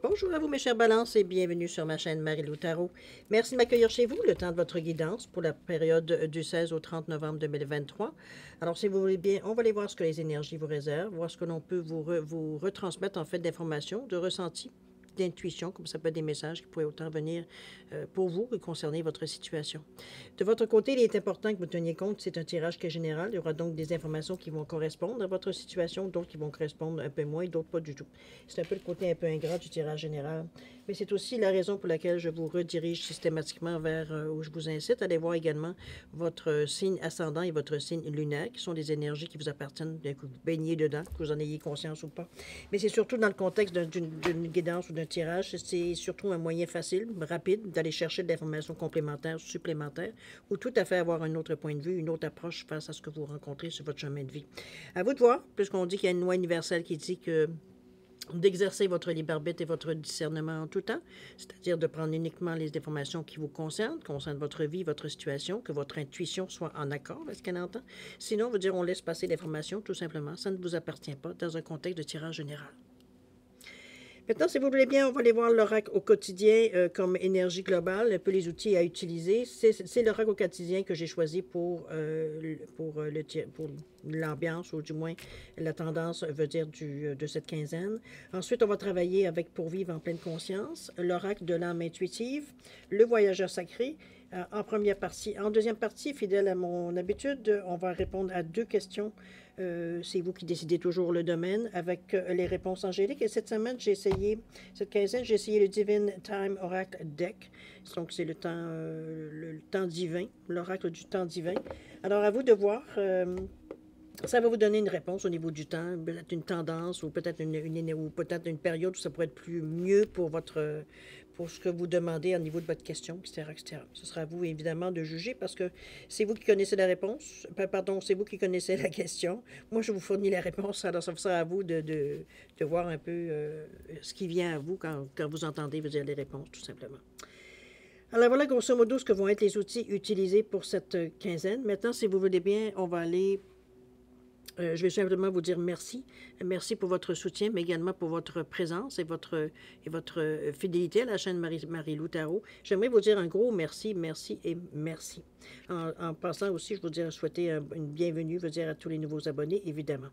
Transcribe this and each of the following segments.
Bonjour à vous, mes chers balances, et bienvenue sur ma chaîne Marie-Lou Tarot. Merci de m'accueillir chez vous, le temps de votre guidance pour la période du 16 au 30 novembre 2023. Alors, si vous voulez bien, on va aller voir ce que les énergies vous réservent, voir ce que l'on peut vous retransmettre, en fait, d'informations, de ressentis, d'intuition, comme ça peut être des messages qui pourraient autant venir pour vous et concerner votre situation. De votre côté, il est important que vous teniez compte, c'est un tirage qui est général. Il y aura donc des informations qui vont correspondre à votre situation, d'autres qui vont correspondre un peu moins, d'autres pas du tout. C'est un peu le côté un peu ingrat du tirage général. Mais c'est aussi la raison pour laquelle je vous redirige systématiquement vers où je vous incite à aller voir également votre signe ascendant et votre signe lunaire, qui sont des énergies qui vous appartiennent, bien que vous baigniez dedans, que vous en ayez conscience ou pas. Mais c'est surtout dans le contexte d'une guidance ou d'un tirage, c'est surtout un moyen facile, rapide, d'aller chercher de l'information complémentaire, supplémentaire, ou tout à fait avoir un autre point de vue, une autre approche face à ce que vous rencontrez sur votre chemin de vie. À vous de voir, puisqu'on dit qu'il y a une loi universelle qui dit que d'exercer votre libre arbitre et votre discernement en tout temps, c'est-à-dire de prendre uniquement les informations qui vous concernent votre vie, votre situation, que votre intuition soit en accord avec ce qu'elle entend. Sinon, veut dire on laisse passer l'information, tout simplement. Ça ne vous appartient pas dans un contexte de tirage général. Maintenant, si vous voulez bien, on va aller voir l'oracle au quotidien comme énergie globale, un peu les outils à utiliser. C'est l'oracle au quotidien que j'ai choisi pour l'ambiance, ou du moins la tendance, veut dire, de cette quinzaine. Ensuite, on va travailler avec Pour vivre en pleine conscience, l'oracle de l'âme intuitive, le voyageur sacré, en première partie. En deuxième partie, fidèle à mon habitude, on va répondre à 2 questions. C'est vous qui décidez toujours le domaine avec les réponses angéliques. Et cette semaine, cette quinzaine, j'ai essayé le Divine Time Oracle Deck. Donc, c'est le temps divin, l'oracle du temps divin. Alors, à vous de voir. Ça va vous donner une réponse au niveau du temps, peut-être une tendance ou peut-être une période où ça pourrait être mieux pour ce que vous demandez au niveau de votre question, etc., etc. Ce sera à vous, évidemment, de juger parce que c'est vous qui connaissez la réponse. Pardon, c'est vous qui connaissez la question. Moi, je vous fournis la réponse. Alors, ça sera à vous de voir un peu ce qui vient à vous quand vous entendez vous dire les réponses, tout simplement. Alors, voilà grosso modo ce que vont être les outils utilisés pour cette quinzaine. Maintenant, si vous voulez bien, on va aller... je vais simplement vous dire merci. Merci pour votre soutien, mais également pour votre présence et votre fidélité à la chaîne Marie-Lou Tarot. J'aimerais vous dire un gros merci, merci et merci. En passant aussi, je vous souhaiter une bienvenue, à tous les nouveaux abonnés, évidemment.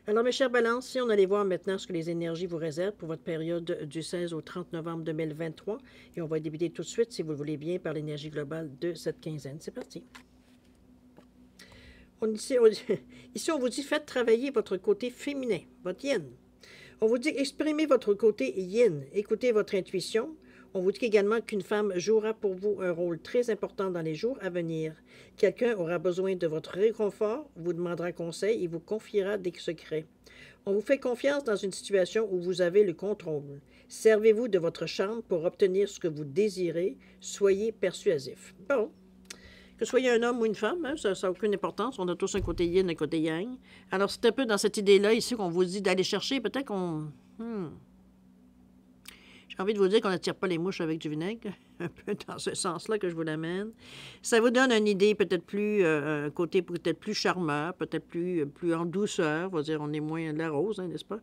Alors, mes chers balances, si on allait voir maintenant ce que les énergies vous réservent pour votre période du 16 au 30 novembre 2023, et on va débuter tout de suite, si vous le voulez bien, par l'énergie globale de cette quinzaine. C'est parti. Ici, on vous dit, faites travailler votre côté féminin, votre yin. On vous dit, exprimez votre côté yin, écoutez votre intuition. On vous dit également qu'une femme jouera pour vous un rôle très important dans les jours à venir. Quelqu'un aura besoin de votre réconfort, vous demandera conseil et vous confiera des secrets. On vous fait confiance dans une situation où vous avez le contrôle. Servez-vous de votre charme pour obtenir ce que vous désirez. Soyez persuasif. Bon. Que ce soit un homme ou une femme, hein, ça n'a aucune importance. On a tous un côté yin, un côté yang. Alors, c'est un peu dans cette idée-là ici qu'on vous dit d'aller chercher. Peut-être qu'on... J'ai envie de vous dire qu'on n'attire pas les mouches avec du vinaigre. Un peu dans ce sens-là que je vous l'amène. Ça vous donne une idée peut-être plus... un côté peut-être plus charmeur, peut-être plus en douceur. On va dire, on est moins de la rose, hein, n'est-ce pas?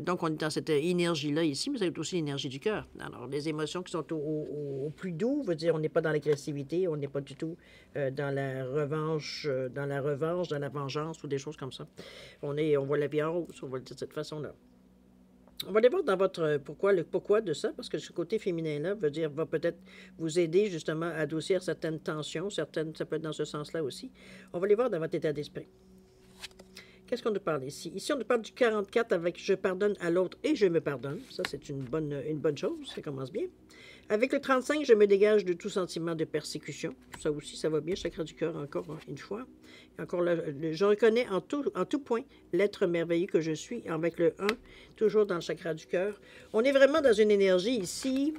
Donc, on est dans cette énergie-là ici, mais c'est aussi l'énergie du cœur. Alors, les émotions qui sont au plus doux, veut dire, on n'est pas dans l'agressivité, on n'est pas du tout dans la revanche, dans la vengeance ou des choses comme ça. On voit la vie en rose, on va le dire de cette façon-là. On va aller voir dans votre le pourquoi de ça, parce que ce côté féminin-là va peut-être vous aider justement à adoucir certaines tensions, ça peut être dans ce sens-là aussi. On va aller voir dans votre état d'esprit. Qu'est-ce qu'on nous parle ici? Ici, on nous parle du 44 avec « Je pardonne à l'autre et je me pardonne ». Ça, c'est une bonne chose, ça commence bien. Avec le 35, je me dégage de tout sentiment de persécution. Ça aussi, ça va bien, chakra du cœur, encore une fois. Et encore là, je reconnais en tout point l'être merveilleux que je suis, avec le 1, toujours dans le chakra du cœur. On est vraiment dans une énergie ici.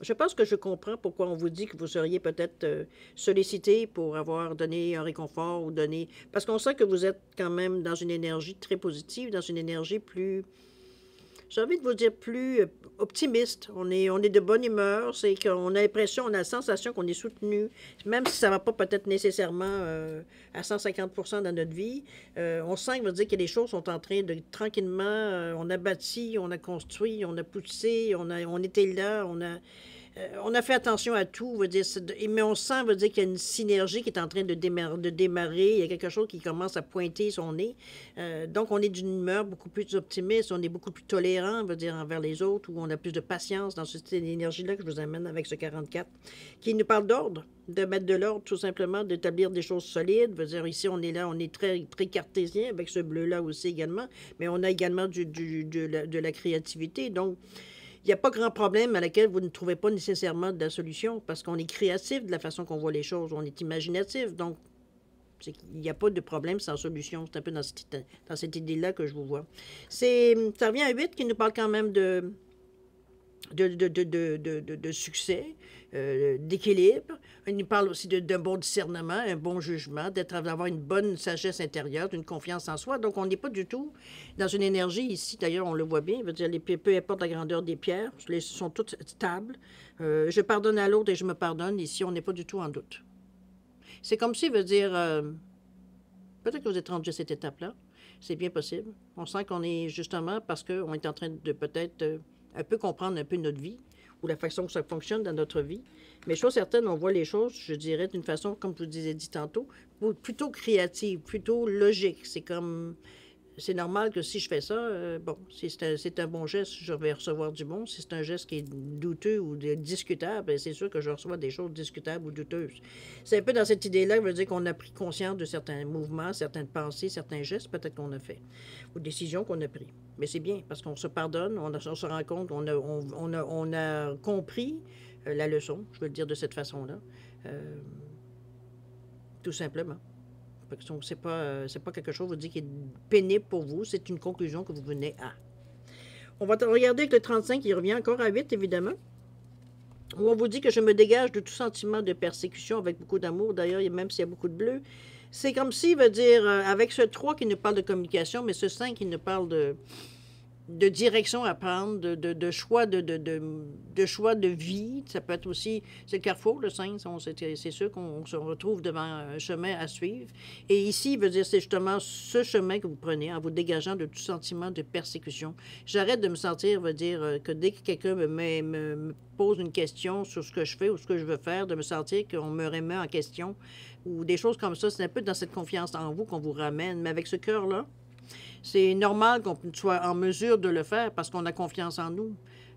Je pense que je comprends pourquoi on vous dit que vous seriez peut-être sollicité pour avoir donné un réconfort ou donné... Parce qu'on sent que vous êtes quand même dans une énergie très positive, dans une énergie plus... j'ai envie de vous dire plus optimiste. On est de bonne humeur. C'est qu'on a l'impression, on a la sensation qu'on est soutenu, même si ça ne va pas peut-être nécessairement à 150% dans notre vie. On sent, qu'il veut dire que les choses sont en train de tranquillement, on a bâti, on a construit, on a poussé, on était là, on a fait attention à tout, veut dire, mais on sent, veut dire qu'il y a une synergie qui est en train de démarrer, il y a quelque chose qui commence à pointer son nez. Donc, on est d'une humeur beaucoup plus optimiste, on est beaucoup plus tolérant, veut dire, envers les autres, où on a plus de patience dans cette énergie-là que je vous amène avec ce 44, qui nous parle d'ordre, de mettre de l'ordre, tout simplement, d'établir des choses solides. Veut dire, ici, on est là, on est très, très cartésien, avec ce bleu-là aussi également, mais on a également de la créativité. Donc, il n'y a pas grand problème à laquelle vous ne trouvez pas nécessairement de la solution parce qu'on est créatif de la façon qu'on voit les choses, on est imaginatif. Donc, il n'y a pas de problème sans solution. C'est un peu dans cette idée-là que je vous vois. Ça revient à 8 qui nous parle quand même de succès, d'équilibre. Il nous parle aussi d'un bon discernement, un bon jugement, d'avoir une bonne sagesse intérieure, d'une confiance en soi. Donc, on n'est pas du tout dans une énergie ici. D'ailleurs, on le voit bien. Veut dire, peu importe la grandeur des pierres, elles sont toutes stables. Je pardonne à l'autre et je me pardonne. Ici, on n'est pas du tout en doute. C'est comme si, veut dire, peut-être que vous êtes rendu à cette étape-là. C'est bien possible. On sent qu'on est justement parce qu'on est en train de peut-être un peu comprendre un peu notre vie ou la façon que ça fonctionne dans notre vie. Mais chose certaine, on voit les choses, je dirais, d'une façon, comme je vous disais dit tantôt, plutôt créative, plutôt logique. C'est normal que si je fais ça, bon, si c'est un bon geste, je vais recevoir du bon. Si c'est un geste qui est douteux ou discutable, c'est sûr que je reçois des choses discutables ou douteuses. C'est un peu dans cette idée-là qui veut dire qu'on a pris conscience de certains mouvements, certaines pensées, certains gestes peut-être qu'on a fait, ou décisions qu'on a prises. Mais c'est bien, parce qu'on se pardonne, on se rend compte, on a compris la leçon, je veux le dire de cette façon-là, tout simplement. C'est pas quelque chose, vous dites, qui est pénible pour vous, c'est une conclusion que vous venez à. On va regarder avec le 35, il revient encore à 8, évidemment, où on vous dit que je me dégage de tout sentiment de persécution avec beaucoup d'amour, d'ailleurs, même s'il y a beaucoup de bleu. C'est comme s'il veut dire, avec ce 3 qui nous parle de communication, mais ce 5 qui nous parle de direction à prendre, de choix choix de vie. Ça peut être aussi, c'est le carrefour, le 5, c'est sûr qu'on se retrouve devant un chemin à suivre. Et ici, il veut dire, c'est justement ce chemin que vous prenez en vous dégageant de tout sentiment de persécution. J'arrête de me sentir, veut dire, que dès que quelqu'un me pose une question sur ce que je fais ou ce que je veux faire, de me sentir qu'on me remet en question ou des choses comme ça. C'est un peu dans cette confiance en vous qu'on vous ramène. Mais avec ce cœur-là, c'est normal qu'on soit en mesure de le faire parce qu'on a confiance en nous.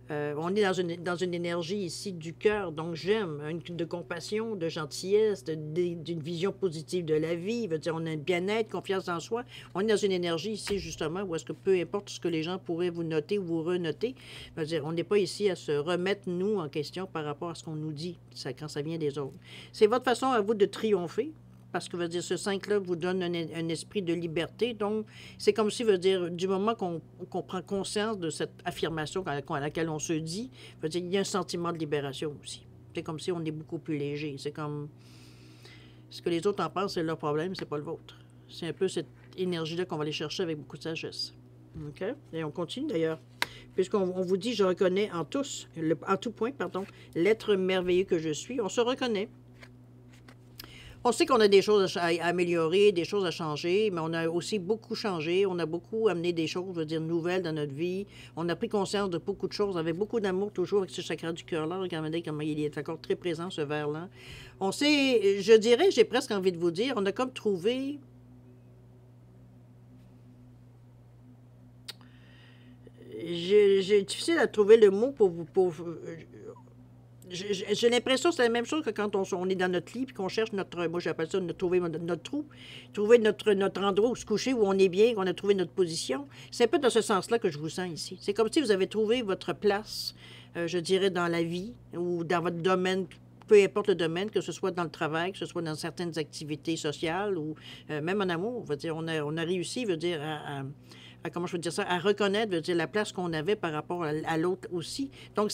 On est dans une énergie ici du cœur, donc j'aime, de compassion, de gentillesse, d'une vision positive de la vie. Veut dire, on a un bien-être, confiance en soi. On est dans une énergie ici, justement, où est-ce que peu importe ce que les gens pourraient vous noter ou vous renoter, veut dire, on n'est pas ici à se remettre, nous, en question par rapport à ce qu'on nous dit quand ça vient des autres. C'est votre façon à vous de triompher. Parce que veut dire, ce 5-là vous donne un esprit de liberté. Donc, c'est comme si, veut dire, du moment qu'on prend conscience de cette affirmation à laquelle on se dit, veut dire, il y a un sentiment de libération aussi. C'est comme si on est beaucoup plus léger. C'est comme... Ce que les autres en pensent, c'est leur problème, c'est pas le vôtre. C'est un peu cette énergie-là qu'on va aller chercher avec beaucoup de sagesse. OK? Et on continue, d'ailleurs. Puisqu'on vous dit, je reconnais en tout point, l'être merveilleux que je suis. On se reconnaît. On sait qu'on a des choses à améliorer, des choses à changer, mais on a aussi beaucoup changé. On a beaucoup amené des choses, je veux dire, nouvelles dans notre vie. On a pris conscience de beaucoup de choses, avec beaucoup d'amour toujours avec ce chakra du cœur-là. Regardez comment il est encore très présent, ce vert-là. On sait, je dirais, j'ai presque envie de vous dire, on a comme trouvé... J'ai difficile à trouver le mot pour vous... J'ai l'impression que c'est la même chose que quand on est dans notre lit et qu'on cherche moi j'appelle ça trouver notre trou, trouver notre endroit où se coucher, où on est bien, qu'on a trouvé notre position. C'est un peu dans ce sens-là que je vous sens ici. C'est comme si vous avez trouvé votre place, je dirais, dans la vie ou dans votre domaine, peu importe le domaine, que ce soit dans le travail, que ce soit dans certaines activités sociales ou même en amour. Veut dire, on a réussi, veut dire, comment je veux dire ça, à reconnaître, veut dire, la place qu'on avait par rapport à l'autre aussi. Donc,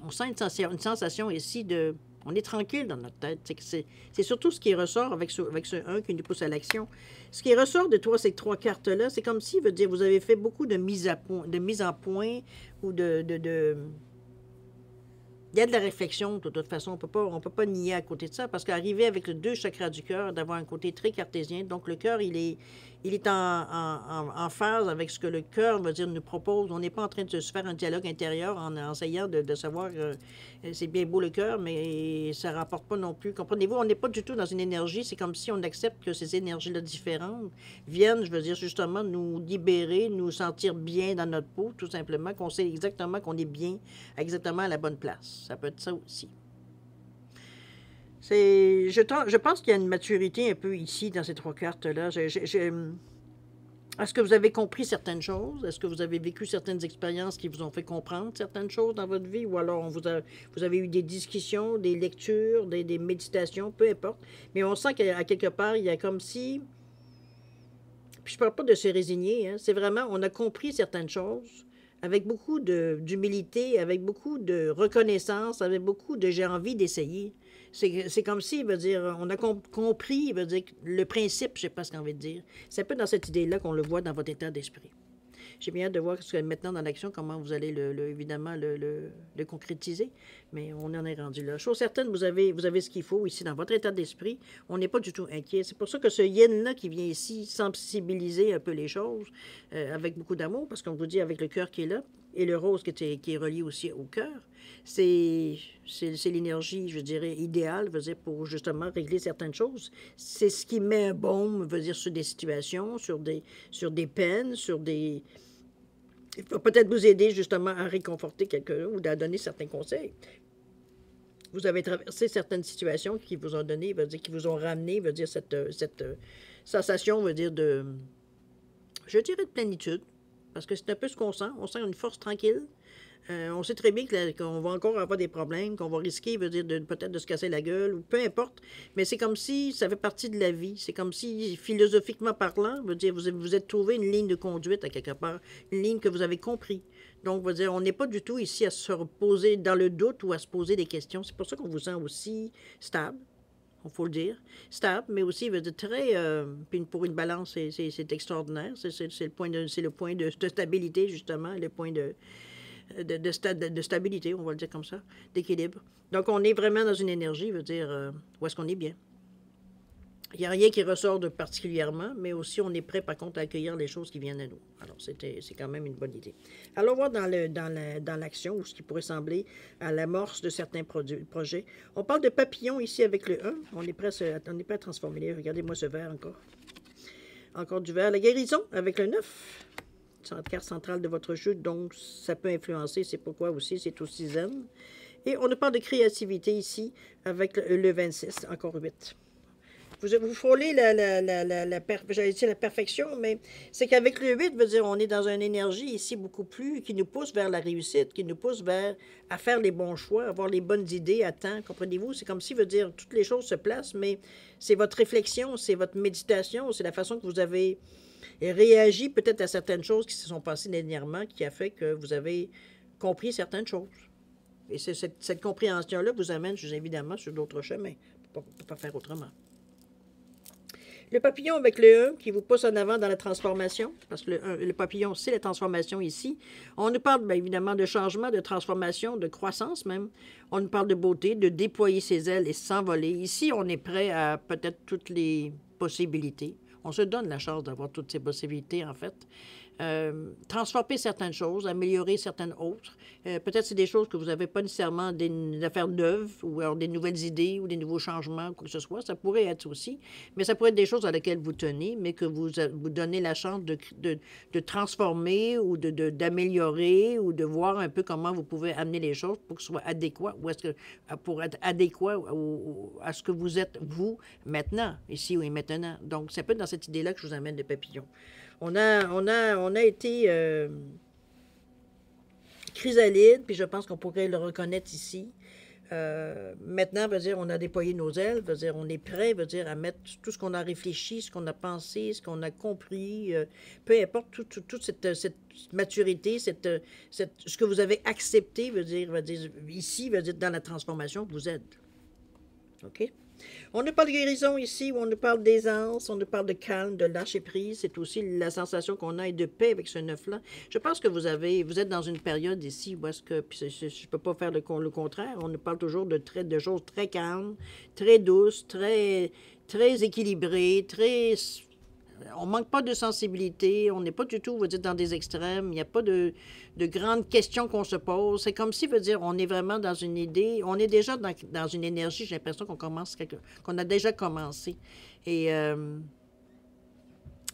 on sent une sensation ici de On est tranquille dans notre tête. C'est surtout ce qui ressort avec ce 1 qui nous pousse à l'action. Ce qui ressort de ces trois cartes-là, c'est comme si, veut dire, vous avez fait beaucoup de mise en point ou il y a de la réflexion, de toute façon. On peut pas nier à côté de ça, parce qu'arriver avec le 2 chakras du cœur, d'avoir un côté très cartésien, donc le cœur, il est en phase avec ce que le cœur, veut dire, nous propose. On n'est pas en train de se faire un dialogue intérieur en essayant de savoir, c'est bien beau le cœur, mais ça ne rapporte pas non plus. Comprenez-vous, on n'est pas du tout dans une énergie, c'est comme si on accepte que ces énergies-là différentes viennent, je veux dire, justement, nous libérer, nous sentir bien dans notre peau, tout simplement, qu'on sait exactement qu'on est bien, exactement à la bonne place. Ça peut être ça aussi. Je pense qu'il y a une maturité un peu ici, dans ces trois cartes-là. Est-ce que vous avez compris certaines choses? Est-ce que vous avez vécu certaines expériences qui vous ont fait comprendre certaines choses dans votre vie? Ou alors vous avez eu des discussions, des lectures, des méditations, peu importe. Mais on sent qu'à quelque part, il y a comme si... Puis je ne parle pas de se résigner, hein. C'est vraiment, on a compris certaines choses avec beaucoup d'humilité, avec beaucoup de reconnaissance, avec beaucoup de j'ai envie d'essayer. C'est comme si, veut dire, on a compris, veut dire, le principe, je ne sais pas ce qu'on veut dire. C'est un peu dans cette idée-là qu'on le voit dans votre état d'esprit. J'ai bien hâte de voir ce que maintenant dans l'action, comment vous allez évidemment le concrétiser, mais on en est rendu là. Chose certaine, vous avez ce qu'il faut ici dans votre état d'esprit. On n'est pas du tout inquiet. C'est pour ça que ce yin-là qui vient ici sensibiliser un peu les choses avec beaucoup d'amour, parce qu'on vous dit avec le cœur qui est là, et le rose qui est relié aussi au cœur, c'est l'énergie, je dirais, idéale, veut dire, pour justement régler certaines choses. C'est ce qui met un baume, veut dire, sur des situations, sur des peines, sur des... Il va peut-être vous aider justement à réconforter quelqu'un ou à donner certains conseils. Vous avez traversé certaines situations qui vous ont donné, veut dire, qui vous ont ramené, veut dire, cette sensation, veut dire, je dirais de plénitude. Parce que c'est un peu ce qu'on sent. On sent une force tranquille. On sait très bien qu'on va encore avoir des problèmes, qu'on va risquer, veut dire, peut-être de se casser la gueule, ou peu importe. Mais c'est comme si ça fait partie de la vie. C'est comme si, philosophiquement parlant, veut dire, vous êtes trouvé une ligne de conduite à quelque part, une ligne que vous avez compris. Donc, veut dire, on n'est pas du tout ici à se reposer dans le doute ou à se poser des questions. C'est pour ça qu'on vous sent aussi stable. Il faut le dire, stable, mais aussi veut dire très... pour une balance, c'est extraordinaire. C'est le point de stabilité, justement, le point de stabilité, on va le dire comme ça, d'équilibre. Donc, on est vraiment dans une énergie, veut dire, où est-ce qu'on est bien. Il n'y a rien qui ressort de particulièrement, mais aussi on est prêt, par contre, à accueillir les choses qui viennent à nous. Alors, c'est quand même une bonne idée. Allons voir dans l'action, ou ce qui pourrait sembler à l'amorce de certains projets. On parle de papillons ici avec le 1. On est prêt à transformer. Regardez-moi ce vert encore. Encore du vert. La guérison avec le 9. Carte centrale de votre jeu, donc ça peut influencer. C'est pourquoi aussi, c'est aussi zen. Et on nous parle de créativité ici avec le 26, encore 8. Vous frôlez j'allais dire la perfection, mais c'est qu'avec le 8, veut dire, on est dans une énergie ici beaucoup plus qui nous pousse vers la réussite, qui nous pousse vers à faire les bons choix, avoir les bonnes idées à temps. Comprenez-vous? C'est comme si, veut dire, toutes les choses se placent, mais c'est votre réflexion, c'est votre méditation, c'est la façon que vous avez réagi peut-être à certaines choses qui se sont passées dernièrement qui a fait que vous avez compris certaines choses. Et cette compréhension-là vous amène, évidemment, sur d'autres chemins. On ne peut pas faire autrement. Le papillon avec le 1 qui vous pousse en avant dans la transformation, parce que le papillon, c'est la transformation ici. On nous parle bien évidemment de changement, de transformation, de croissance même. On nous parle de beauté, de déployer ses ailes et s'envoler. Ici, on est prêt à peut-être toutes les possibilités. On se donne la chance d'avoir toutes ces possibilités, en fait. Transformer certaines choses, améliorer certaines autres. Peut-être c'est des choses que vous n'avez pas nécessairement des affaires neuves ou alors des nouvelles idées ou des nouveaux changements, quoi que ce soit. Ça pourrait être aussi, mais ça pourrait être des choses à lesquelles vous tenez, mais que vous donnez la chance de transformer ou d'améliorer ou de voir un peu comment vous pouvez amener les choses pour que ce soit adéquat ou pour être adéquat à ce que vous êtes, vous, maintenant, ici et maintenant. Donc, c'est un peu dans cette idée-là que je vous amène le papillon. On a été chrysalide, puis je pense qu'on pourrait le reconnaître ici. Maintenant, veut dire, on a déployé nos ailes, veut dire, on est prêt, veut dire, à mettre tout ce qu'on a réfléchi, ce qu'on a pensé, ce qu'on a compris, peu importe, toute cette maturité, ce que vous avez accepté, veut dire ici, veut dire, dans la transformation, vous aide. OK? On nous parle de guérison ici, on nous parle d'aisance, on nous parle de calme, de lâcher prise. C'est aussi la sensation qu'on a et de paix avec ce 9-là. Je pense que vous êtes dans une période ici où est-ce que, puis je ne peux pas faire le contraire, on nous parle toujours de choses très calmes, très douces, très équilibrées, on manque pas de sensibilité, on n'est pas du tout, vous dites, dans des extrêmes, il n'y a pas de grandes questions qu'on se pose. C'est comme si, veut dire, on est vraiment dans une idée, on est déjà dans une énergie, j'ai l'impression qu'on a déjà commencé. Et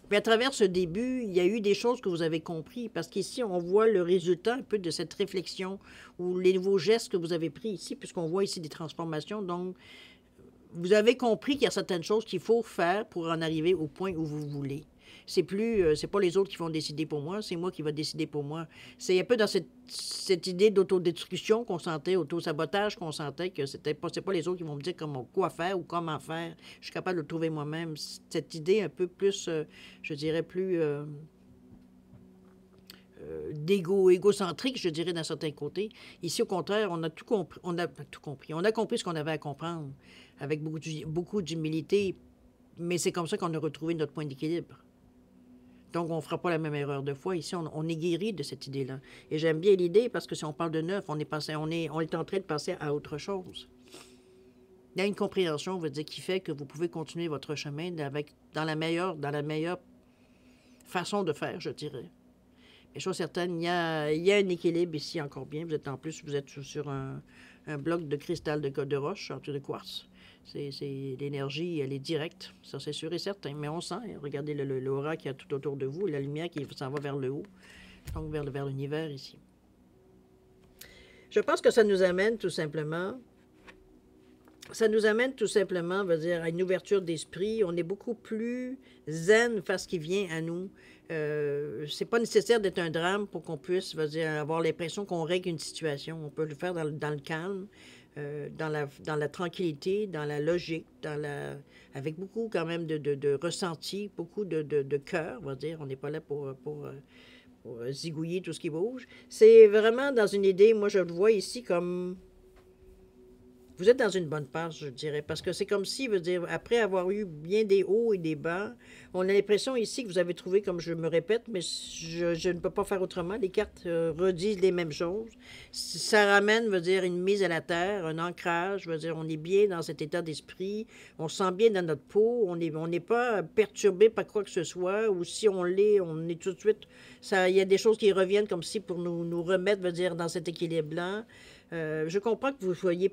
puis à travers ce début, il y a eu des choses que vous avez compris, parce qu'ici, on voit le résultat un peu de cette réflexion ou les nouveaux gestes que vous avez pris ici, puisqu'on voit ici des transformations. Donc, vous avez compris qu'il y a certaines choses qu'il faut faire pour en arriver au point où vous voulez. C'est pas les autres qui vont décider pour moi, c'est moi qui va décider pour moi. C'est un peu dans cette idée d'autodestruction qu'on sentait, auto-sabotage qu'on sentait, que c'est pas les autres qui vont me dire quoi faire ou comment faire. Je suis capable de le trouver moi-même. Cette idée un peu plus, je dirais, plus égocentrique, je dirais, d'un certain côté. Ici, au contraire, on a tout compris. On a compris ce qu'on avait à comprendre avec beaucoup d'humilité, mais c'est comme ça qu'on a retrouvé notre point d'équilibre. Donc, on ne fera pas la même erreur deux fois. Ici, on est guéri de cette idée-là. Et j'aime bien l'idée parce que si on parle de neuf, on est en train de passer à autre chose. Il y a une compréhension, veut dire, qui fait que vous pouvez continuer votre chemin dans la meilleure façon de faire, je dirais. Mais chose certaine, il y a un équilibre ici encore bien. Vous êtes sur un bloc de cristal de roche, de quartz. L'énergie, elle est directe, ça c'est sûr et certain. Mais on sent, regardez l'aura qu'il y a tout autour de vous, la lumière qui s'en va vers le haut, donc vers l'univers ici. Je pense que ça nous amène tout simplement, veut dire, à une ouverture d'esprit. On est beaucoup plus zen face à ce qui vient à nous. C'est pas nécessaire d'être un drame pour qu'on puisse, veut dire, avoir l'impression qu'on règle une situation. On peut le faire dans le calme. Dans la tranquillité, dans la logique, avec beaucoup quand même de ressenti, beaucoup de cœur, on va dire. On n'est pas là pour zigouiller tout ce qui bouge. C'est vraiment dans une idée, moi je le vois ici comme... Vous êtes dans une bonne passe, je dirais, parce que c'est comme si, veut dire, après avoir eu bien des hauts et des bas, on a l'impression ici que vous avez trouvé, comme je me répète, mais je ne peux pas faire autrement, les cartes redisent les mêmes choses. Ça ramène, veut dire, une mise à la terre, un ancrage, veut dire, on est bien dans cet état d'esprit, on se sent bien dans notre peau, on n'est pas perturbé par quoi que ce soit, ou si on est tout de suite... Il y a des choses qui reviennent comme si pour nous remettre, veut dire, dans cet équilibre-là. Je comprends que vous soyez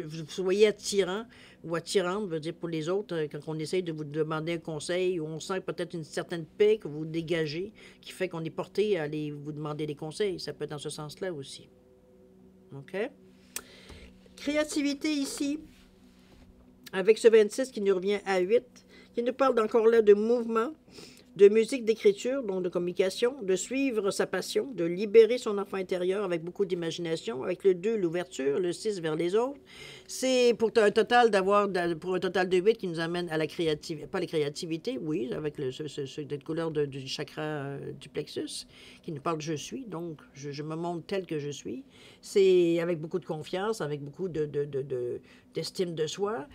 vous soyez attirant ou attirante, veut dire pour les autres, quand on essaye de vous demander un conseil, ou on sent peut-être une certaine paix que vous dégagez, qui fait qu'on est porté à aller vous demander des conseils. Ça peut être dans ce sens-là aussi. OK? Créativité ici, avec ce 26 qui nous revient à 8, qui nous parle encore là de mouvement, de musique, d'écriture, donc de communication, de suivre sa passion, de libérer son enfant intérieur avec beaucoup d'imagination, avec le 2, l'ouverture, le 6 vers les autres. C'est pour un total de 8 qui nous amène à la créativité, pas la créativité, oui, avec cette couleur du chakra du plexus, qui nous parle de je suis, donc je me montre tel que je suis. C'est avec beaucoup de confiance, avec beaucoup d'estime de soi.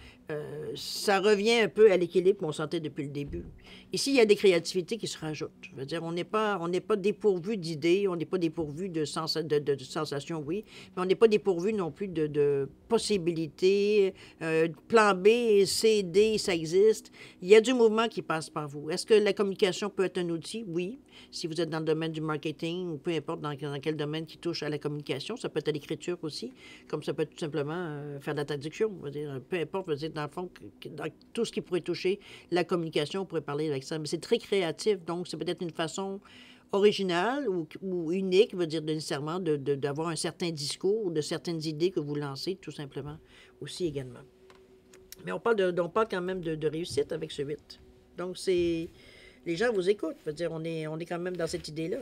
Ça revient un peu à l'équilibre qu'on sentait depuis le début. Ici, il y a des créativités qui se rajoutent. Je veux dire, on n'est pas dépourvu d'idées, on n'est pas dépourvu de sensations, oui, mais on n'est pas dépourvu non plus de possibilités. Plan B, C, D, ça existe. Il y a du mouvement qui passe par vous. Est-ce que la communication peut être un outil? Oui. Si vous êtes dans le domaine du marketing ou peu importe dans quel domaine qui touche à la communication, ça peut être à l'écriture aussi, comme ça peut être tout simplement faire de la traduction. Je veux dire, peu importe, je veux dire, dans le fond, dans tout ce qui pourrait toucher la communication, on pourrait parler avec ça. Mais c'est très créatif, donc c'est peut-être une façon originale ou unique, veut dire nécessairement d'avoir un certain discours, de certaines idées que vous lancez, tout simplement, aussi également. Mais on parle quand même de réussite avec ce 8. Donc, les gens vous écoutent, veut dire, on est quand même dans cette idée-là.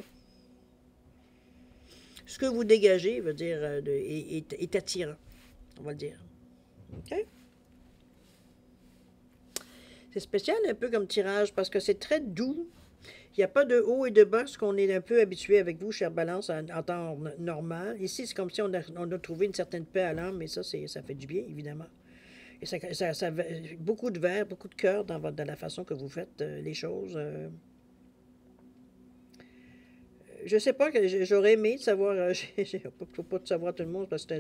Ce que vous dégagez, veut dire, est attirant, on va le dire. OK? C'est spécial un peu comme tirage parce que c'est très doux. Il n'y a pas de haut et de bas, ce qu'on est un peu habitué avec vous, chère Balance, en temps normal. Ici, c'est comme si on a trouvé une certaine paix à l'âme, mais ça fait du bien, évidemment. Et beaucoup de verre, beaucoup de cœur dans la façon que vous faites les choses. Je sais pas, j'aurais aimé de savoir, faut pas de savoir tout le monde parce que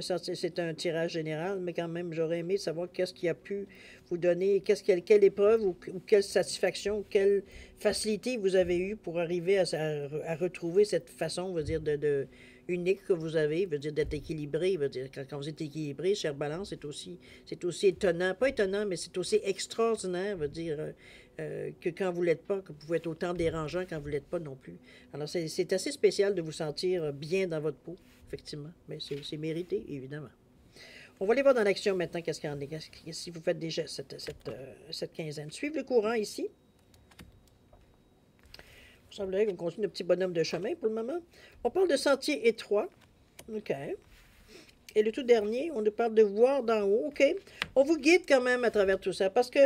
c'est un tirage général, mais quand même, j'aurais aimé savoir qu'est-ce qui a pu vous donner, quelle épreuve ou quelle satisfaction, quelle facilité vous avez eu pour arriver à retrouver cette façon, on va dire, unique que vous avez, veut dire d'être équilibré, veut dire quand vous êtes équilibré, cher Balance, c'est aussi étonnant, pas étonnant, mais c'est aussi extraordinaire, veut dire que quand vous l'êtes pas, que vous pouvez être autant dérangeant quand vous l'êtes pas non plus. Alors c'est assez spécial de vous sentir bien dans votre peau, effectivement, mais c'est mérité, évidemment. On va aller voir dans l'action maintenant qu'est-ce qu'il y en est, si vous faites déjà cette quinzaine. Suivre le courant ici. Il semblerait qu'on continue notre petit bonhomme de chemin pour le moment. On parle de sentier étroit. OK. Et le tout dernier, on nous parle de voir d'en haut. OK. On vous guide quand même à travers tout ça parce que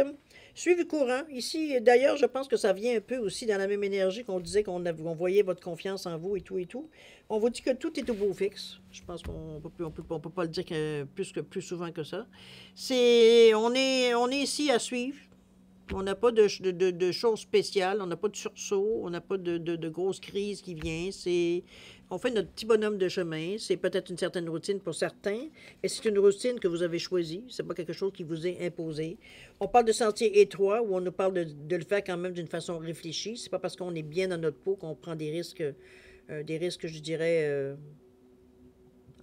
suivez le courant. Ici, d'ailleurs, je pense que ça vient un peu aussi dans la même énergie qu'on disait qu'on voyait votre confiance en vous et tout et tout. On vous dit que tout est au beau fixe. Je pense qu'on peut pas le dire plus souvent que ça. On est ici à suivre. On n'a pas de choses spéciales, on n'a pas de sursaut, on n'a pas de grosse crise qui vient. On fait notre petit bonhomme de chemin. C'est peut-être une certaine routine pour certains, mais c'est une routine que vous avez choisie. C'est pas quelque chose qui vous est imposé. On parle de sentier étroit, où on nous parle de le faire quand même d'une façon réfléchie. C'est pas parce qu'on est bien dans notre peau qu'on prend des risques, je dirais,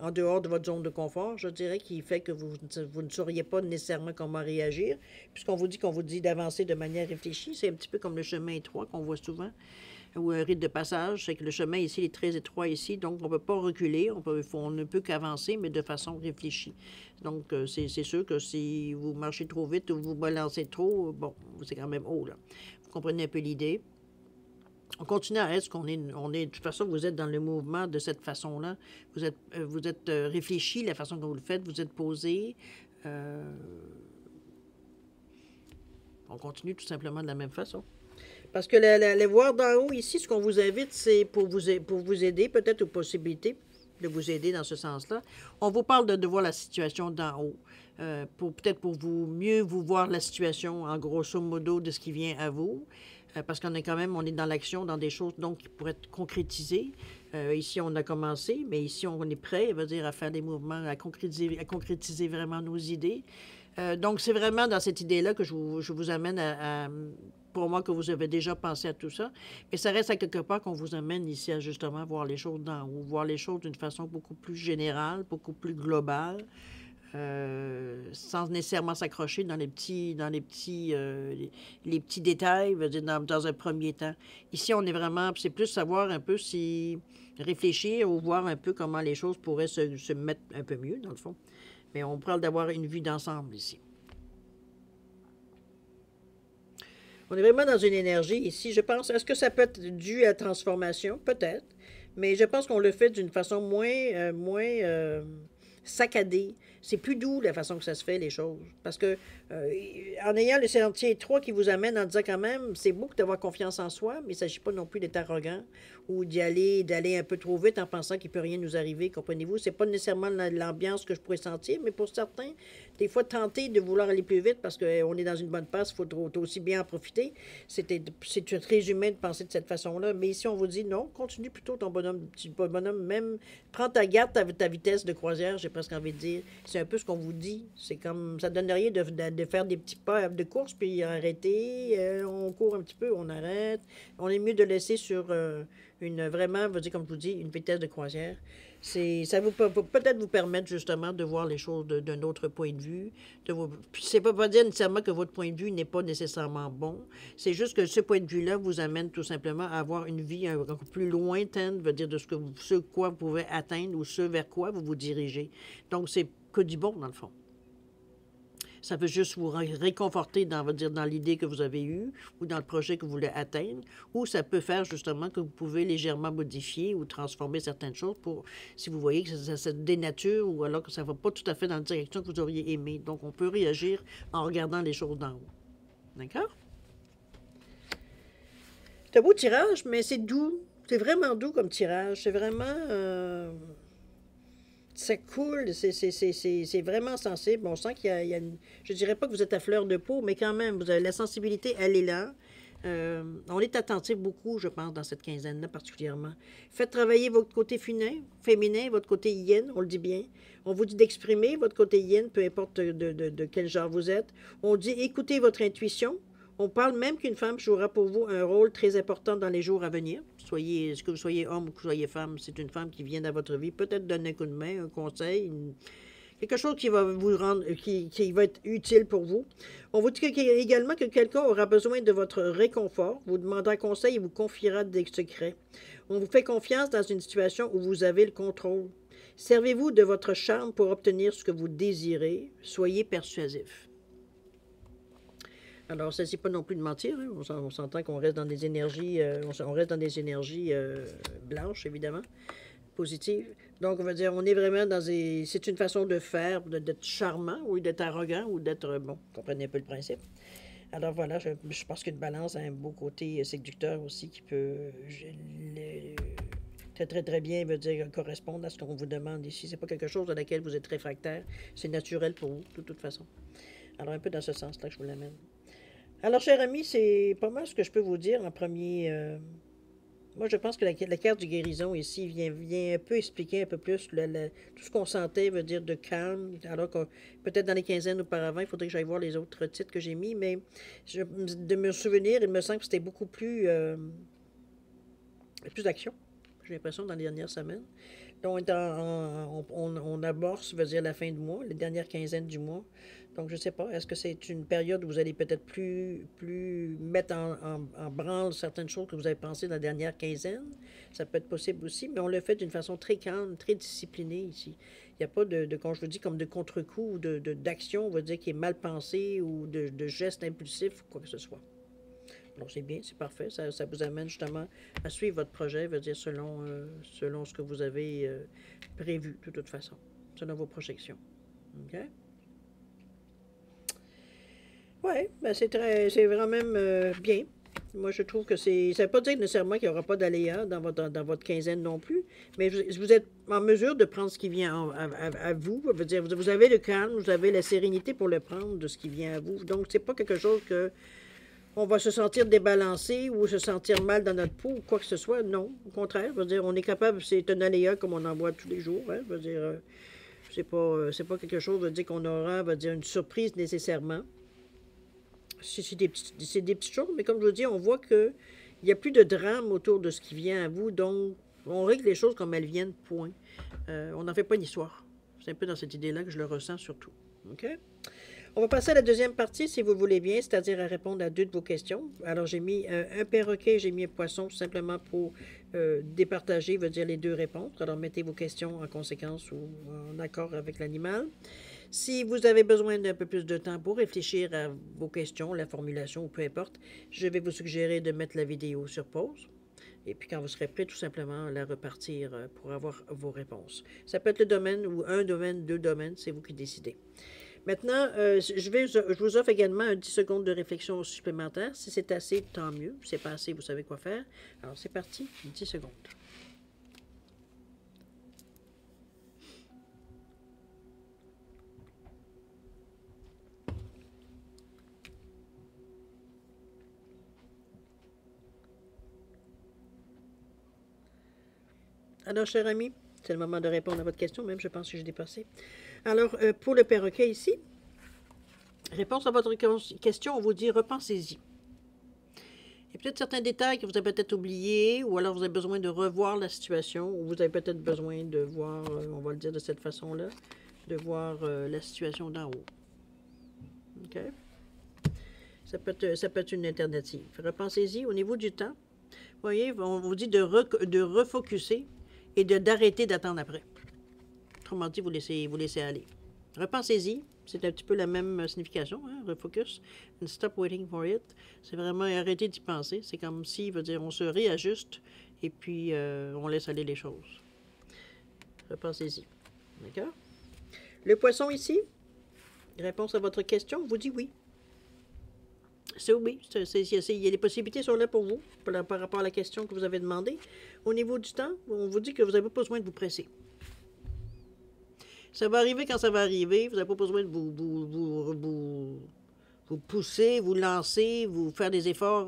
en dehors de votre zone de confort, je dirais, qui fait que vous ne sauriez pas nécessairement comment réagir, puisqu'on vous dit d'avancer de manière réfléchie. C'est un petit peu comme le chemin étroit qu'on voit souvent, ou un rite de passage. C'est que le chemin ici il est très étroit ici, donc on ne peut pas reculer, on ne peut qu'avancer, mais de façon réfléchie. Donc, c'est sûr que si vous marchez trop vite ou vous balancez trop, bon, c'est quand même haut, là. Vous comprenez un peu l'idée. On continue à être ce qu'on est. De toute façon, vous êtes dans le mouvement de cette façon-là. Vous êtes réfléchi, la façon dont vous le faites, vous êtes posé. On continue tout simplement de la même façon. Parce que le voir d'en haut ici, ce qu'on vous invite, c'est pour vous aider, peut-être aux possibilités de vous aider dans ce sens-là. On vous parle de voir la situation d'en haut. Peut-être pour mieux vous voir la situation, en grosso modo, de ce qui vient à vous. Parce qu'on est quand même, on est dans l'action, dans des choses donc qui pourraient être concrétisées. Ici, on a commencé, mais ici, on est prêt, veut dire, à faire des mouvements, à concrétiser vraiment nos idées. Donc, c'est vraiment dans cette idée-là que je vous amène pour moi, que vous avez déjà pensé à tout ça. Mais ça reste à quelque part qu'on vous amène ici à justement voir les choses d'en haut, voir les choses d'une façon beaucoup plus générale, beaucoup plus globale. Sans nécessairement s'accrocher dans les petits détails, veut dire dans un premier temps. Ici, on est vraiment, c'est plus savoir un peu si réfléchir ou voir un peu comment les choses pourraient se mettre un peu mieux, dans le fond. Mais on parle d'avoir une vue d'ensemble ici. On est vraiment dans une énergie ici, je pense. Est-ce que ça peut être dû à la transformation? Peut-être. Mais je pense qu'on le fait d'une façon moins saccadée. C'est plus doux la façon que ça se fait, les choses. Parce que en ayant le sentier étroit qui vous amène en disant quand même, c'est beau d'avoir confiance en soi, mais il ne s'agit pas non plus d'être arrogant ou d'aller un peu trop vite en pensant qu'il ne peut rien nous arriver, comprenez-vous? C'est pas nécessairement l'ambiance que je pourrais sentir, mais pour certains, des fois, tenter de vouloir aller plus vite parce qu'on est dans une bonne passe, il faut aussi bien en profiter. C'est très humain de penser de cette façon-là. Mais ici, on vous dit non, continue plutôt ton petit bonhomme, même prends ta vitesse de croisière, j'ai presque envie de dire. C'est un peu ce qu'on vous dit. C'est comme, ça donne rien de faire des petits pas de course puis arrêter. On court un petit peu, on arrête. On est mieux de laisser sur vraiment, comme je vous dis, une vitesse de croisière. Ça peut peut-être vous permettre justement de voir les choses d'un autre point de vue. C'est pas dire nécessairement que votre point de vue n'est pas nécessairement bon. C'est juste que ce point de vue-là vous amène tout simplement à avoir une vie un peu plus lointaine, veut dire de ce quoi vous pouvez atteindre ou ce vers quoi vous vous dirigez. Donc, c'est que du bon, dans le fond. Ça peut juste vous réconforter dans l'idée que vous avez eue ou dans le projet que vous voulez atteindre, ou ça peut faire justement que vous pouvez légèrement modifier ou transformer certaines choses si vous voyez que ça se dénature ou alors que ça ne va pas tout à fait dans la direction que vous auriez aimé. Donc, on peut réagir en regardant les choses d'en haut. D'accord? C'est un beau tirage, mais c'est doux. C'est vraiment doux comme tirage. C'est vraiment... Ça coule, c'est vraiment sensible. On sent qu'il y a je dirais pas que vous êtes à fleur de peau, mais quand même, vous avez, la sensibilité, elle est là. On est attentif beaucoup, je pense, dans cette quinzaine-là particulièrement. Faites travailler votre côté féminin, votre côté yin, on le dit bien. On vous dit d'exprimer votre côté yin, peu importe de quel genre vous êtes. On dit écoutez votre intuition. On parle même qu'une femme jouera pour vous un rôle très important dans les jours à venir. Est-ce que vous soyez homme ou que vous soyez femme, c'est une femme qui vient dans votre vie, peut-être donner un coup de main, un conseil, quelque chose qui va vous rendre, qui va être utile pour vous. On vous dit également que quelqu'un aura besoin de votre réconfort, vous demandera conseil et vous confiera des secrets. On vous fait confiance dans une situation où vous avez le contrôle. Servez-vous de votre charme pour obtenir ce que vous désirez. Soyez persuasif. Alors, il ne s'agit pas non plus de mentir. Hein. On s'entend qu'on reste dans des énergies, on reste dans des énergies blanches, évidemment, positives. Donc, on va dire, on est vraiment dans des... C'est une façon de faire, d'être charmant, ou d'être arrogant, ou d'être... Bon, vous comprenez un peu le principe. Alors voilà, je pense qu'une balance a un beau côté séducteur aussi qui peut très, très, très bien, veut dire, correspondre à ce qu'on vous demande ici. C'est pas quelque chose dans lequel vous êtes réfractaire. C'est naturel pour vous, de toute façon. Alors, un peu dans ce sens-là que je vous l'amène. Alors, cher ami, c'est pas mal ce que je peux vous dire en premier. Moi, je pense que la carte du guérison ici vient un peu expliquer un peu plus tout ce qu'on sentait, veut dire de calme. Alors que peut-être dans les quinzaines auparavant, il faudrait que j'aille voir les autres titres que j'ai mis, mais de me souvenir, il me semble que c'était beaucoup plus d'action, j'ai l'impression, dans les dernières semaines. Donc, on amorce, veut dire, la fin du mois, les dernières quinzaines du mois. Donc, je ne sais pas, est-ce que c'est une période où vous allez peut-être plus mettre en branle certaines choses que vous avez pensées dans la dernière quinzaine? Ça peut être possible aussi, mais on le fait d'une façon très calme, très disciplinée ici. Il n'y a pas quand je vous dis, comme de contre-coup ou d'action, on va dire, qui est mal pensée ou de gestes impulsifs ou quoi que ce soit. Alors, c'est bien, c'est parfait. Ça vous amène justement à suivre votre projet, veut dire selon ce que vous avez prévu, de toute façon, selon vos projections. OK? Oui, ben c'est vraiment bien. Moi, je trouve que c'est. Ça ne veut pas dire nécessairement qu'il n'y aura pas d'aléas dans votre quinzaine non plus, mais vous êtes en mesure de prendre ce qui vient à vous. Veut dire, vous avez le calme, vous avez la sérénité pour le prendre de ce qui vient à vous. Donc, c'est pas quelque chose que on va se sentir débalancé ou se sentir mal dans notre peau ou quoi que ce soit. Non, au contraire. Je veux dire, on est capable, c'est un aléa comme on en voit tous les jours. Hein, je veux dire, c'est pas quelque chose, veut dire qu'on aura, veut dire, une surprise nécessairement. C'est des petites choses, mais comme je vous dis, on voit qu'il n'y a plus de drame autour de ce qui vient à vous. Donc, on règle les choses comme elles viennent, point. On n'en fait pas une histoire. C'est un peu dans cette idée-là que je le ressens surtout. OK? On va passer à la deuxième partie, si vous le voulez bien, c'est-à-dire à répondre à 2 de vos questions. Alors, j'ai mis un perroquet, j'ai mis un poisson, tout simplement pour départager, veut dire les 2 réponses. Alors, mettez vos questions en conséquence ou en accord avec l'animal. Si vous avez besoin d'un peu plus de temps pour réfléchir à vos questions, la formulation ou peu importe, je vais vous suggérer de mettre la vidéo sur pause. Et puis quand vous serez prêt, tout simplement la repartir pour avoir vos réponses. Ça peut être le domaine ou un domaine, 2 domaines, c'est vous qui décidez. Maintenant, je vous offre également un 10 secondes de réflexion supplémentaire. Si c'est assez, tant mieux. Si c'est pas assez, vous savez quoi faire. Alors, c'est parti, 10 secondes. Alors, cher ami, c'est le moment de répondre à votre question, même je pense que j'ai dépassé. Alors, pour le perroquet ici, réponse à votre question, on vous dit repensez-y. Il y a peut-être certains détails que vous avez peut-être oubliés, ou alors vous avez besoin de revoir la situation, ou vous avez peut-être besoin de voir, on va le dire de cette façon-là, de voir la situation d'en haut. OK? Ça peut être une alternative. Repensez-y au niveau du temps. Vous voyez, on vous dit de refocuser et d'arrêter d'attendre après. Autrement dit, vous laissez aller. Repensez-y. C'est un petit peu la même signification, hein, refocus. And stop waiting for it. C'est vraiment arrêter d'y penser. C'est comme si, veut dire, on se réajuste et puis on laisse aller les choses. Repensez-y. D'accord? Le poisson ici, réponse à votre question, vous dit oui. C'est oui. Les possibilités sont là pour vous par rapport à la question que vous avez demandée. Au niveau du temps, on vous dit que vous n'avez pas besoin de vous presser. Ça va arriver quand ça va arriver. Vous n'avez pas besoin de vous pousser, vous lancer, vous faire des efforts.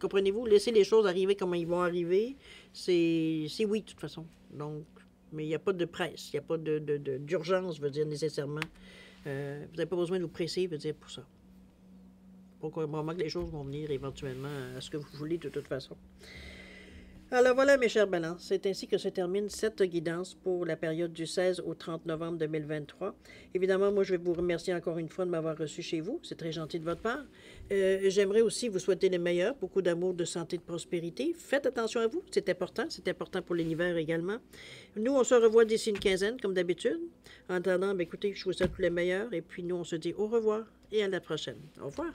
Comprenez-vous? Laissez les choses arriver comme ils vont arriver. C'est oui, de toute façon. Donc, mais il n'y a pas de presse, il n'y a pas d'urgence, je veux dire, nécessairement. Vous n'avez pas besoin de vous presser, je veux dire, pour ça. Pour qu'au moment que les choses vont venir éventuellement à ce que vous voulez de toute façon. Alors voilà, mes chers balances, c'est ainsi que se termine cette guidance pour la période du 16 au 30 novembre 2023. Évidemment, moi, je vais vous remercier encore une fois de m'avoir reçu chez vous. C'est très gentil de votre part. J'aimerais aussi vous souhaiter le meilleur, beaucoup d'amour, de santé, de prospérité. Faites attention à vous, c'est important pour l'univers également. Nous, on se revoit d'ici une quinzaine, comme d'habitude. En attendant, écoutez, je vous souhaite tout le meilleur et puis nous, on se dit au revoir et à la prochaine. Au revoir.